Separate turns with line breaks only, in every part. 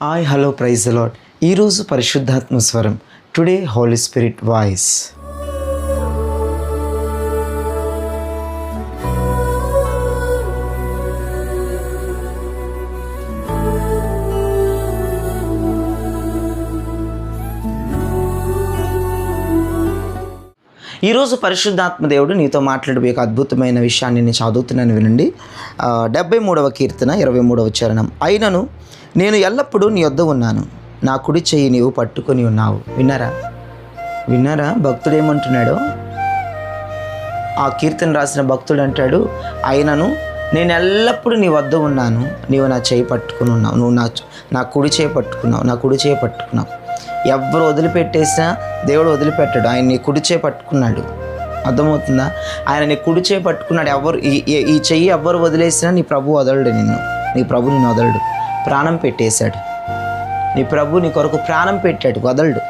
Hi hello praise the Lord. ఈరోజు పరిశుద్ధాత్మ స్వరం, టుడే హోలీ స్పిరిట్ వాయిస్. ఈరోజు పరిశుద్ధాత్మ దేవుడు నీతో మాట్లాడే ఒక అద్భుతమైన విషయాన్ని నేను చదువుతున్నాను, వినండి. 73వ కీర్తన 23వ చరణం. అయినను నేను ఎల్లప్పుడూ నీ వద్ద ఉన్నాను, నా కుడి చెయ్యి నీవు పట్టుకొని ఉన్నావు. విన్నారా భక్తుడు ఏమంటున్నాడో? ఆ కీర్తన రాసిన భక్తుడు అంటాడు, అయినను నేను ఎల్లప్పుడూ నీ వద్ద ఉన్నాను, నీవు నా చేయి పట్టుకుని ఉన్నావు, నువ్వు నా కుడి చేయి పట్టుకున్నావు. ఎవరు వదిలిపెట్టేసినా దేవుడు వదిలిపెట్టాడు. ఆయన నీ కుడి చేయి పట్టుకున్నాడు. అర్థమవుతుందా? ఆయన నీ కుడి చేయి పట్టుకున్నాడు. ఎవరు ఈ చెయ్యి ఎవ్వరు వదిలేసినా నీ ప్రభు వదలడు నిన్ను. నీ ప్రభు నిన్ను వదలడు. ప్రాణం పెట్టేశాడు. నీ ప్రభు నీ కొరకు ప్రాణం పెట్టాడు, వదలడు.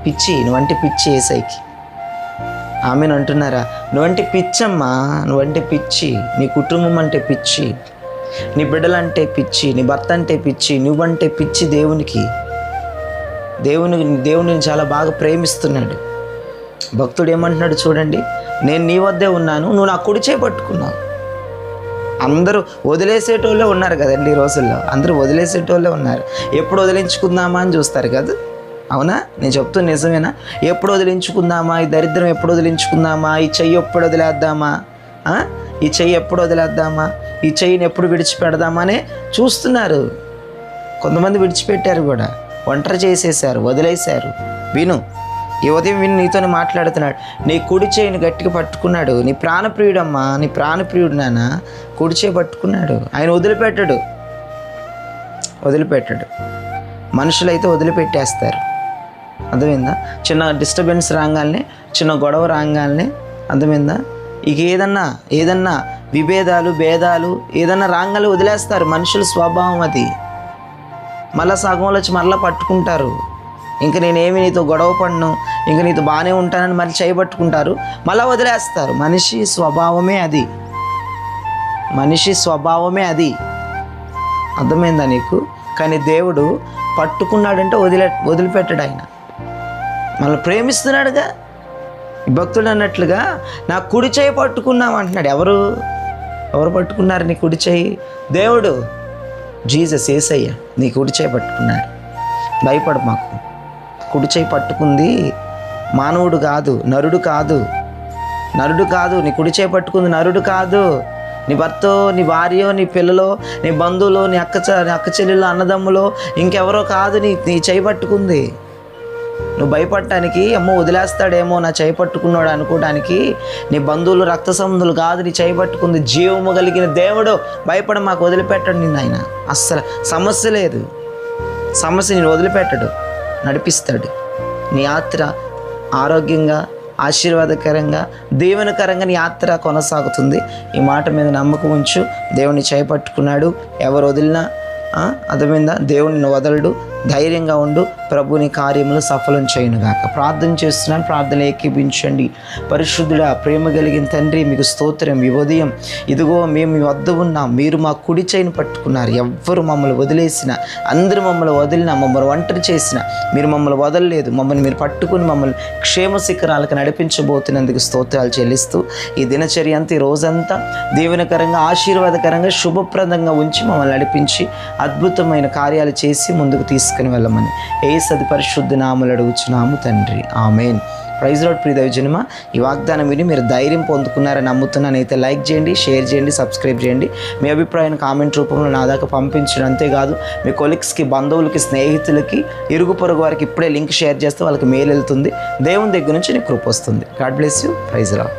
పిచ్చి నువ్వంటే పిచ్చి ఏసైకి. ఆమెను అంటున్నారా? నువ్వంటే పిచ్చమ్మా, నువ్వంటే పిచ్చి. నీ కుటుంబం అంటే పిచ్చి, నీ బిడ్డలంటే పిచ్చి, నీ భర్త అంటే పిచ్చి, నువ్వంటే పిచ్చి. దేవుని చాలా బాగా ప్రేమిస్తున్నాడు. భక్తుడు ఏమంటున్నాడు చూడండి, నేను నీ వద్దే ఉన్నాను, నువ్వు నా కుడి చేయి పట్టుకున్నావు. అందరూ వదిలేసేటోళ్ళే ఉన్నారు కదండి ఈ రోజుల్లో. అందరూ వదిలేసేటోళ్ళే ఉన్నారు. ఎప్పుడు వదిలించుకుందామా అని చూస్తారు కదా. అవునా? నేను చెప్తున్నా నిజమేనా? ఎప్పుడు వదిలించుకుందామా, ఈ దరిద్రం ఎప్పుడు వదిలించుకుందామా, ఈ చెయ్యి ఎప్పుడు వదిలేద్దామా, ఈ చెయ్యి ఎప్పుడు వదిలేద్దామా, ఈ చెయ్యిని ఎప్పుడు విడిచిపెడదామా అనే చూస్తున్నారు. కొంతమంది విడిచిపెట్టారు కూడా, ఒంటరి చేసేసారు, వదిలేశారు. ఈ ఉదయం నీతోనే మాట్లాడుతున్నాడు. నీ కుడి చేయిని గట్టిగా పట్టుకున్నాడు. నీ ప్రాణప్రియుడమ్మా, నీ ప్రాణప్రియుడు నాన్న, కుడి చేయి పట్టుకున్నాడు. ఆయన వదిలిపెట్టాడు. మనుషులైతే వదిలిపెట్టేస్తారు. అర్థమైందా? చిన్న డిస్టర్బెన్స్ రాగానే, చిన్న గొడవ రాగానే, అర్థమైందా? ఇక ఏదన్నా విభేదాలు భేదాలు ఏదన్నా రాగానే వదిలేస్తారు. మనుషుల స్వభావం అది. మళ్ళీ సగంలో వచ్చి మళ్ళీ పట్టుకుంటారు. ఇంక నేనేమి నీతో గొడవ పడను, ఇంక నీతో బాగానే ఉంటానని మళ్ళీ చేయబట్టుకుంటారు, మళ్ళీ వదిలేస్తారు. మనిషి స్వభావమే అది. అర్థమైందా నీకు? కానీ దేవుడు పట్టుకున్నాడంటే వదిలిపెట్టాడు. ఆయన మళ్ళీ ప్రేమిస్తున్నాడుగా. భక్తుడు అన్నట్లుగా నా కుడి చేయి పట్టుకున్నాం అంటున్నాడు. ఎవరు పట్టుకున్నారు నీ కుడి చేయి? దేవుడు, జీసస్, యేసయ్య నీ కుడి చేయి పట్టుకున్నాడు. భయపడు. మాకు కుడి చేయి పట్టుకుంది మానవుడు కాదు, నరుడు కాదు. నీ కుడి చేయి పట్టుకుంది నరుడు కాదు. నీ భర్తో, నీ భార్యో, నీ పిల్లలో, నీ బంధువులో, నీ అక్క చెల్లెల్లో, అన్నదమ్ములో ఇంకెవరో కాదు నీ చేయి పట్టుకుంది. నువ్వు భయపడటానికి, అమ్మో వదిలేస్తాడేమో నా చేయి పట్టుకున్నాడు అనుకోవడానికి నీ బంధువులు, రక్త సంబంధులు కాదు నీ చేయి పట్టుకుంది జీవము కలిగిన దేవుడు. భయపడ, మాకు వదిలిపెట్టాడు నిన్ను ఆయన. అస్సలు సమస్య లేదు. సమస్య నేను వదిలిపెట్టాడు, నడిపిస్తాడు. నీ యాత్ర ఆరోగ్యంగా, ఆశీర్వాదకరంగా, దీవెనకరంగా నీ యాత్ర కొనసాగుతుంది. ఈ మాట మీద నమ్మకం ఉంచు. దేవుని చేయి పట్టుకున్నాడు. ఎవరు వదిలినా అర్థమైందా? దేవుని వదలడు. ధైర్యంగా ఉండు. ప్రభుని కార్యములు సఫలం చేయునుగాక. ప్రార్థన చేస్తున్నాను, ప్రార్థన ఏకీభించండి. పరిశుద్ధుడా, ప్రేమ కలిగిన తండ్రి, మీకు స్తోత్రం. ఈ ఉదయం ఇదిగో మేము మీ వద్ద ఉన్నాం, మీరు మా కుడి చేయిని పట్టుకున్నారు. ఎవ్వరు మమ్మల్ని వదిలేసిన, అందరూ మమ్మల్ని వదిలినా, మమ్మల్ని ఒంటరి చేసిన, మీరు మమ్మల్ని వదలలేదు. మమ్మల్ని మీరు పట్టుకుని మమ్మల్ని క్షేమ శిఖరాలకు నడిపించబోతున్నందుకు స్తోత్రాలు చెల్లిస్తూ, ఈ దినచర్య అంతా, ఈ రోజంతా దీవెనకరంగా, ఆశీర్వాదకరంగా, శుభప్రదంగా ఉంచి మమ్మల్ని నడిపించి అద్భుతమైన కార్యాలు చేసి ముందుకు తీసుకుని వెళ్ళమని యేసు పరిశుద్ధ నామములో అడుగుచున్నాము తండ్రి, ఆమేన్. Praise lord. ప్రియ దైవజనమా, ఈ వాగ్దానం విని మీరు ధైర్యం పొందుకున్నారని నమ్ముతున్నాను. అయితే లైక్ చేయండి, షేర్ చేయండి, సబ్స్క్రైబ్ చేయండి. మీ అభిప్రాయాన్ని కామెంట్ రూపంలో నా దాకా పంపించడం. అంతేకాదు మీ కొలీగ్స్కి, బంధువులకి, స్నేహితులకి, ఇరుగు పొరుగు వారికి ఇప్పుడే లింక్ షేర్ చేస్తే వాళ్ళకి మెయిల్ వెళ్తుంది. దేవుని దగ్గర నుంచి నీకు కృప వస్తుంది. God bless you. Praise lord.